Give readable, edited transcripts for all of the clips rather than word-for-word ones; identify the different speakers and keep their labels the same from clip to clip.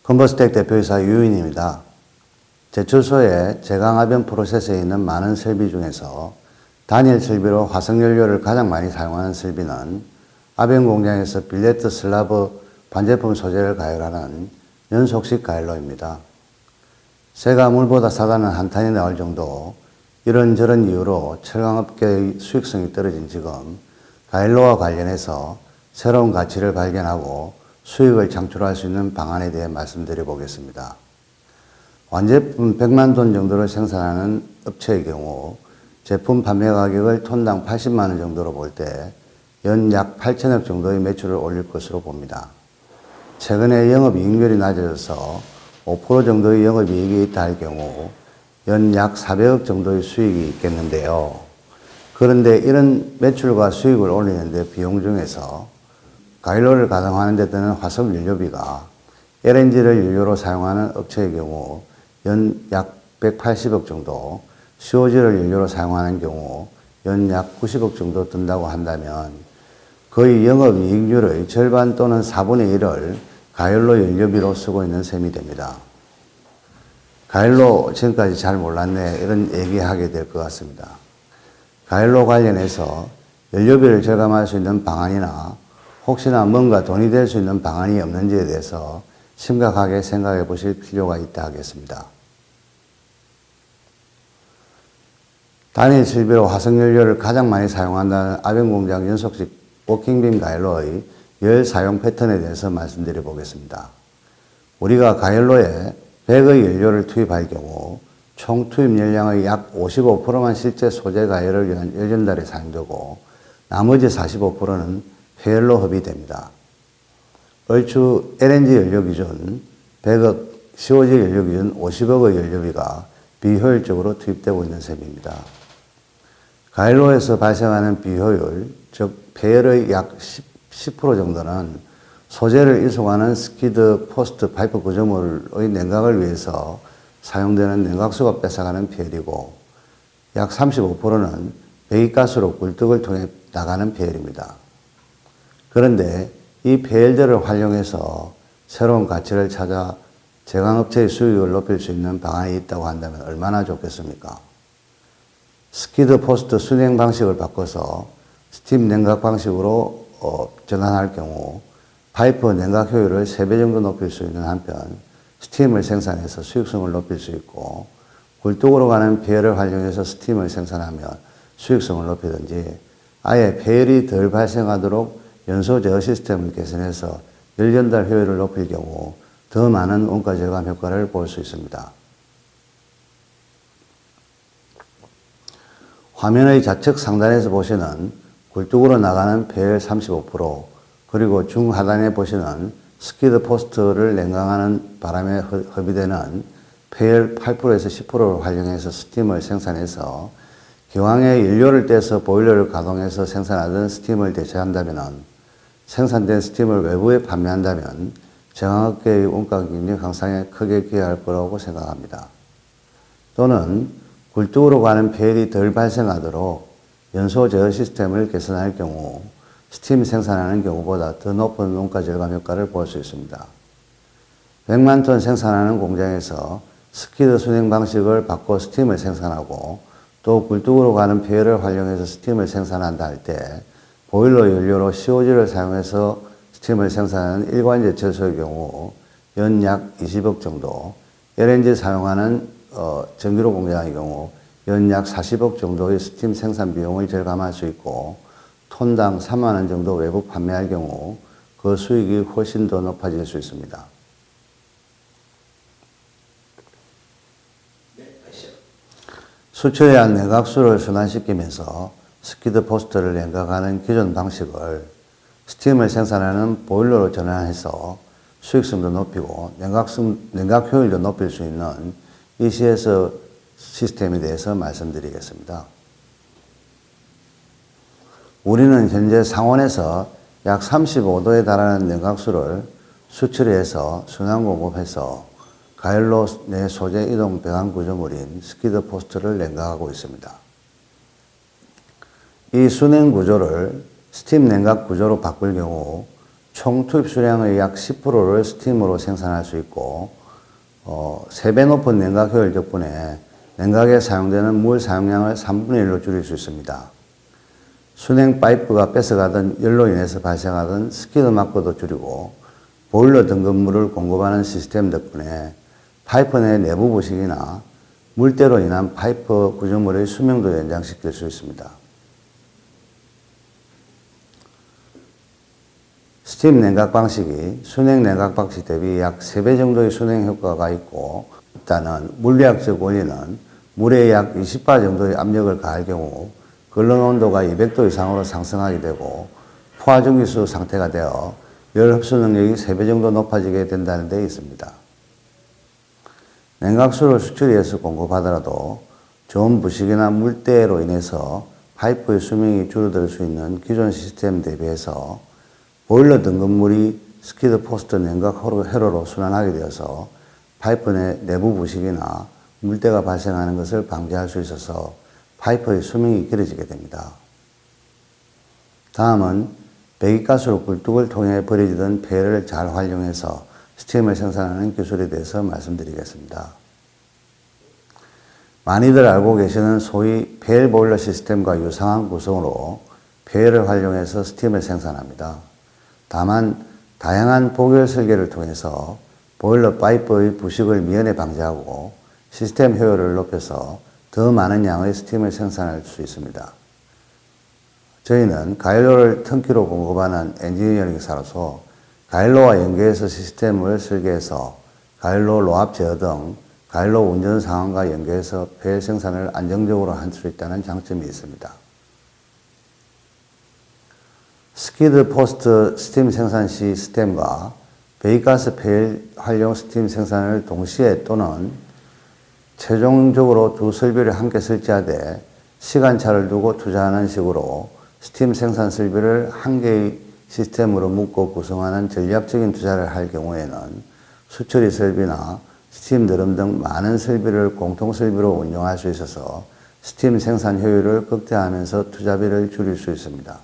Speaker 1: 컨버스텍 대표이사 유인입니다. 제출소에 제강압연 프로세스에 있는 많은 설비 중에서 단일 설비로 화석연료를 가장 많이 사용하는 설비는 압연 공장에서 빌레트 슬라브 반제품 소재를 가열하는 연속식 가열로입니다. 새가 물보다 싸다는 한탄이 나올 정도 이런저런 이유로 철강업계의 수익성이 떨어진 지금 가열로와 관련해서 새로운 가치를 발견하고 수익을 창출할 수 있는 방안에 대해 말씀드려 보겠습니다. 완제품 100만 톤 정도를 생산하는 업체의 경우 제품 판매 가격을 톤당 80만 원 정도로 볼 때 연 약 8천억 정도의 매출을 올릴 것으로 봅니다. 최근에 영업이익률이 낮아져서 5% 정도의 영업이익이 있다 할 경우 연 약 400억 정도의 수익이 있겠는데요. 그런데 이런 매출과 수익을 올리는 데 비용 중에서 가열로를 가동하는 데 드는 화석 연료비가 LNG를 연료로 사용하는 업체의 경우 연 약 180억 정도, COG를 연료로 사용하는 경우 연 약 90억 정도 든다고 한다면 거의 영업이익률의 절반 또는 4분의 1을 가열로 연료비로 쓰고 있는 셈이 됩니다. 가열로 지금까지 잘 몰랐네 이런 얘기하게 될 것 같습니다. 가열로 관련해서 연료비를 절감할 수 있는 방안이나 혹시나 뭔가 돈이 될 수 있는 방안이 없는지에 대해서 심각하게 생각해 보실 필요가 있다 하겠습니다. 단일 설비로 화석연료를 가장 많이 사용한다는 압연공장 연속식 워킹빔 가열로의 열 사용 패턴에 대해서 말씀드려 보겠습니다. 우리가 가열로에 100의 연료를 투입할 경우 총 투입 열량의 약 55%만 실제 소재 가열을 위한 열 전달에 사용되고 나머지 45%는 폐열로 허비됩니다. 얼추 LNG 연료 기준 100억, COG 연료 기준 50억의 연료비가 비효율적으로 투입되고 있는 셈입니다. 가열로에서 발생하는 비효율, 즉 폐열의 약 10% 정도는 소재를 이송하는 스키드 포스트 파이프 구조물의 냉각을 위해서 사용되는 냉각수가 뺏어가는 폐열이고 약 35%는 배기가스로 굴뚝을 통해 나가는 폐열입니다. 그런데 이 폐열들을 활용해서 새로운 가치를 찾아 제강업체의 수익을 높일 수 있는 방안이 있다고 한다면 얼마나 좋겠습니까? 스키드 포스트 순행 방식을 바꿔서 스팀 냉각 방식으로 전환할 경우 파이프 냉각 효율을 3배 정도 높일 수 있는 한편 스팀을 생산해서 수익성을 높일 수 있고 굴뚝으로 가는 폐열을 활용해서 스팀을 생산하면 수익성을 높이든지 아예 폐열이 덜 발생하도록 연소 제어 시스템을 개선해서 열 전달 효율을 높일 경우 더 많은 원가 절감 효과를 볼 수 있습니다. 화면의 좌측 상단에서 보시는 굴뚝으로 나가는 폐열 35% 그리고 중하단에 보시는 스키드 포스트를 냉각하는 바람에 허비되는 폐열 8%에서 10%를 활용해서 스팀을 생산해서 기왕에 연료를 떼서 보일러를 가동해서 생산하던 스팀을 대체한다면 생산된 스팀을 외부에 판매한다면 제강업계의 원가 경쟁 향상에 크게 기여할 거라고 생각합니다. 또는 굴뚝으로 가는 폐열이 덜 발생하도록 연소 제어 시스템을 개선할 경우 스팀 생산하는 경우보다 더 높은 원가 절감 효과를 볼 수 있습니다. 100만 톤 생산하는 공장에서 스키드 순행 방식을 바꿔 스팀을 생산하고 또 굴뚝으로 가는 폐열을 활용해서 스팀을 생산한다 할 때 보일러 연료로 COG를 사용해서 스팀을 생산하는 일관 제철소의 경우 연 약 20억 정도, LNG 사용하는 전기로 공장의 경우 연 약 40억 정도의 스팀 생산 비용을 절감할 수 있고 톤당 3만 원 정도 외부 판매할 경우 그 수익이 훨씬 더 높아질 수 있습니다. 수출해한 냉각수를 순환시키면서 스키드 포스트를 냉각하는 기존 방식을 스팀을 생산하는 보일러로 전환해서 수익성도 높이고 냉각 효율도 높일 수 있는 ECS 시스템에 대해서 말씀드리겠습니다. 우리는 현재 상온에서 약 35도에 달하는 냉각수를 수출해서 순환 공급해서 가열로 내 소재 이동 배관 구조물인 스키드 포스트를 냉각하고 있습니다. 이 순행 구조를 스팀 냉각 구조로 바꿀 경우 총 투입 수량의 약 10%를 스팀으로 생산할 수 있고 3배 높은 냉각 효율 덕분에 냉각에 사용되는 물 사용량을 3분의 1로 줄일 수 있습니다. 순행 파이프가 뺏어가던 열로 인해서 발생하던 스키드 막보도 줄이고 보일러 등급물을 공급하는 시스템 덕분에 파이프 내 내부 부식이나 물때로 인한 파이프 구조물의 수명도 연장시킬 수 있습니다. 스팀 냉각 방식이 순행 냉각 방식 대비 약 3배 정도의 순행 효과가 있다는 물리학적 원리는 물에 약 20바 정도의 압력을 가할 경우 끓는 온도가 200도 이상으로 상승하게 되고 포화증기수 상태가 되어 열 흡수 능력이 3배 정도 높아지게 된다는 데 있습니다. 냉각수를 수출해서 공급하더라도 저온 부식이나 물때로 인해서 파이프의 수명이 줄어들 수 있는 기존 시스템 대비해서 보일러 등급물이 스키드 포스트 냉각 회로로 순환하게 되어서 파이프 내 내부 부식이나 물때가 발생하는 것을 방지할 수 있어서 파이프의 수명이 길어지게 됩니다. 다음은 배기가스로 굴뚝을 통해 버려지던 폐를 잘 활용해서 스팀을 생산하는 기술에 대해서 말씀드리겠습니다. 많이들 알고 계시는 소위 폐일 보일러 시스템과 유사한 구성으로 폐를 활용해서 스팀을 생산합니다. 다만 다양한 복열 설계를 통해서 보일러 파이프의 부식을 미연에 방지하고 시스템 효율을 높여서 더 많은 양의 스팀을 생산할 수 있습니다. 저희는 가일로를 턴키로 공급하는 엔지니어링사로서 가일로와 연계해서 시스템을 설계해서 가일로 로압 제어 등 가일로 운전 상황과 연계해서 폐일 생산을 안정적으로 할 수 있다는 장점이 있습니다. 스키드 포스트 스팀 생산 시 시스템과 배기가스 폐일 활용 스팀 생산을 동시에 또는 최종적으로 두 설비를 함께 설치하되 시간차를 두고 투자하는 식으로 스팀 생산 설비를 한 개의 시스템으로 묶고 구성하는 전략적인 투자를 할 경우에는 수처리 설비나 스팀 드럼 등 많은 설비를 공통 설비로 운영할 수 있어서 스팀 생산 효율을 극대화하면서 투자비를 줄일 수 있습니다.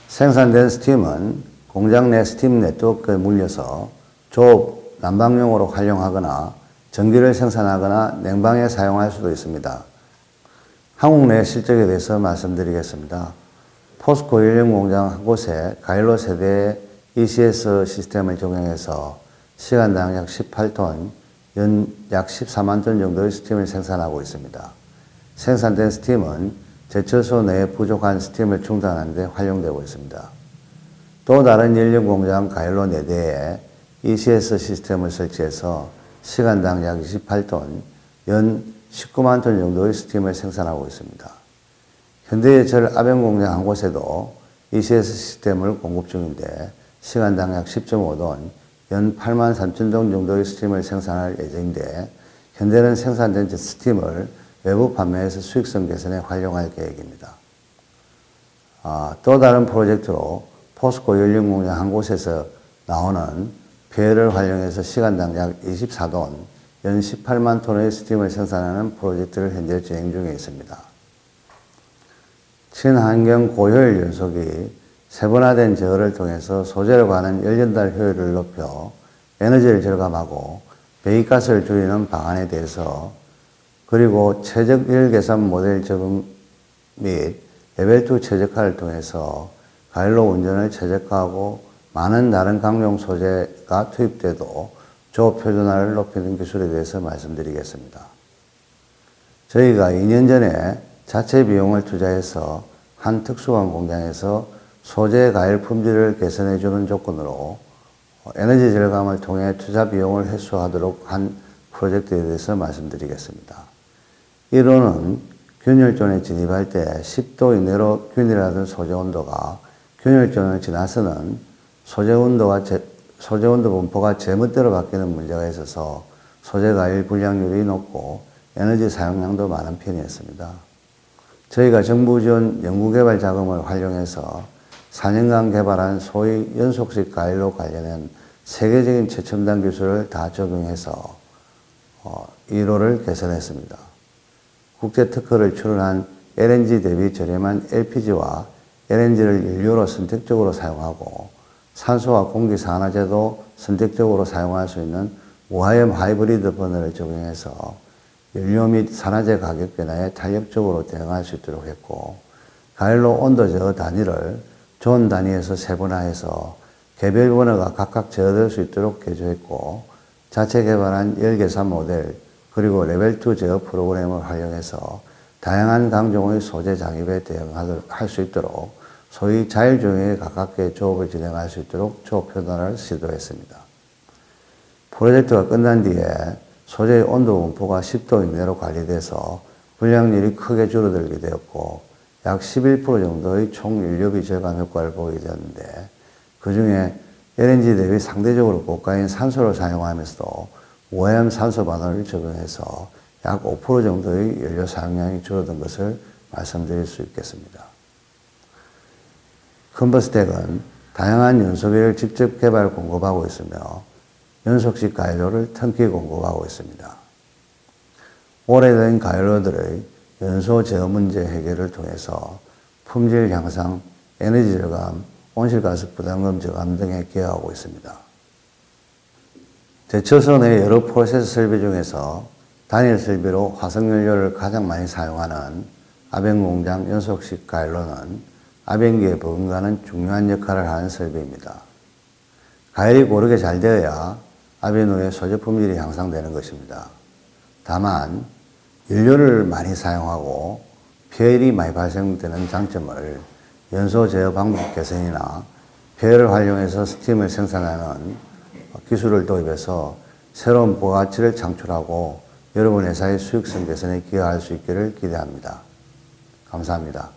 Speaker 1: 생산된 스팀은 공장 내 스팀 네트워크에 물려서 조업, 난방용으로 활용하거나 전기를 생산하거나 냉방에 사용할 수도 있습니다. 한국 내 실적에 대해서 말씀드리겠습니다. 포스코 연령 공장 한 곳에 가일로 세대의 ECS 시스템을 적용해서 시간당 약 18톤, 연 약 14만 톤 정도의 스팀을 생산하고 있습니다. 생산된 스팀은 제철소 내에 부족한 스팀을 충당하는 데 활용되고 있습니다. 또 다른 연령 공장 가일로 4대에 ECS 시스템을 설치해서 시간당 약 28톤, 연 19만 톤 정도의 스팀을 생산하고 있습니다. 현대제철 아변 공장 한 곳에도 ECS 시스템을 공급 중인데 시간당 약 10.5톤, 연 8만 3천 톤 정도의 스팀을 생산할 예정인데 현대는 생산된 스팀을 외부 판매에서 수익성 개선에 활용할 계획입니다. 또 다른 프로젝트로 포스코 연령 공장 한 곳에서 나오는 폐를 활용해서 시간당 약 24톤, 연 18만 톤의 스팀을 생산하는 프로젝트를 현재 진행 중에 있습니다. 친환경 고효율 연속이 세분화된 제어를 통해서 소재로 가는 열연달 효율을 높여 에너지를 절감하고 배기가스를 줄이는 방안에 대해서 그리고 최적열 계산 모델 적용 및 레벨2 최적화를 통해서 가일로 운전을 최적화하고 많은 다른 강용 소재가 투입돼도 조업 표준화를 높이는 기술에 대해서 말씀드리겠습니다. 저희가 2년 전에 자체 비용을 투자해서 한 특수한 공장에서 소재 가일 품질을 개선해 주는 조건으로 에너지 절감을 통해 투자 비용을 해소하도록 한 프로젝트에 대해서 말씀드리겠습니다. 1호는 균열존에 진입할 때 10도 이내로 균일하던 소재 온도가 균열존을 지나서는 소재 온도 분포가 제멋대로 바뀌는 문제가 있어서 소재 가일 불량률이 높고 에너지 사용량도 많은 편이었습니다. 저희가 정부 지원 연구개발 자금을 활용해서 4년간 개발한 소위 연속식 가일로 관련한 세계적인 최첨단 기술을 다 적용해서 1호를 개선했습니다. 국제 특허를 출원한 LNG 대비 저렴한 LPG와 LNG를 연료로 선택적으로 사용하고 산소와 공기 산화제도 선택적으로 사용할 수 있는 무화염 하이브리드 버너를 적용해서 연료 및 산화제 가격 변화에 탄력적으로 대응할 수 있도록 했고, 가열로 온도 제어 단위를 존 단위에서 세분화해서 개별 버너가 각각 제어될 수 있도록 개조했고, 자체 개발한 열계산 모델 그리고 레벨 2 제어 프로그램을 활용해서 다양한 강종의 소재 장입에 대응할 수 있도록 소위 자율조용에 가깝게 조업을 진행할 수 있도록 조업 변화를 시도했습니다. 프로젝트가 끝난 뒤에 소재의 온도 분포가 10도 이내로 관리돼서 불량률이 크게 줄어들게 되었고, 약 11% 정도의 총 연료비 절감 효과를 보이게 되었는데, 그 중에 LNG 대비 상대적으로 고가인 산소를 사용하면서도 무화염 산소 반응을 적용해서 약 5% 정도의 연료 사용량이 줄어든 것을 말씀드릴 수 있겠습니다. 컨버스텍은 다양한 연소비를 직접 개발 공급하고 있으며 연속식 가열로를 턴키 공급하고 있습니다. 오래된 가열로들의 연소 제어 문제 해결을 통해서 품질 향상, 에너지 절감, 온실가스 부담금 저감 등에 기여하고 있습니다. 제초소 내 여러 프로세스 설비 중에서 단일 설비로 화석연료를 가장 많이 사용하는 아벤공장 연속식 가열로는 아벤기의 버금가는 중요한 역할을 하는 설비입니다. 가열이 고르게 잘 되어야 아벤 후의 소재 품질이 향상되는 것입니다. 다만 연료를 많이 사용하고 폐열이 많이 발생되는 장점을 연소 제어 방법 개선이나 폐열을 활용해서 스팀을 생산하는 기술을 도입해서 새로운 부가가치를 창출하고 여러분 회사의 수익성 개선에 기여할 수 있기를 기대합니다. 감사합니다.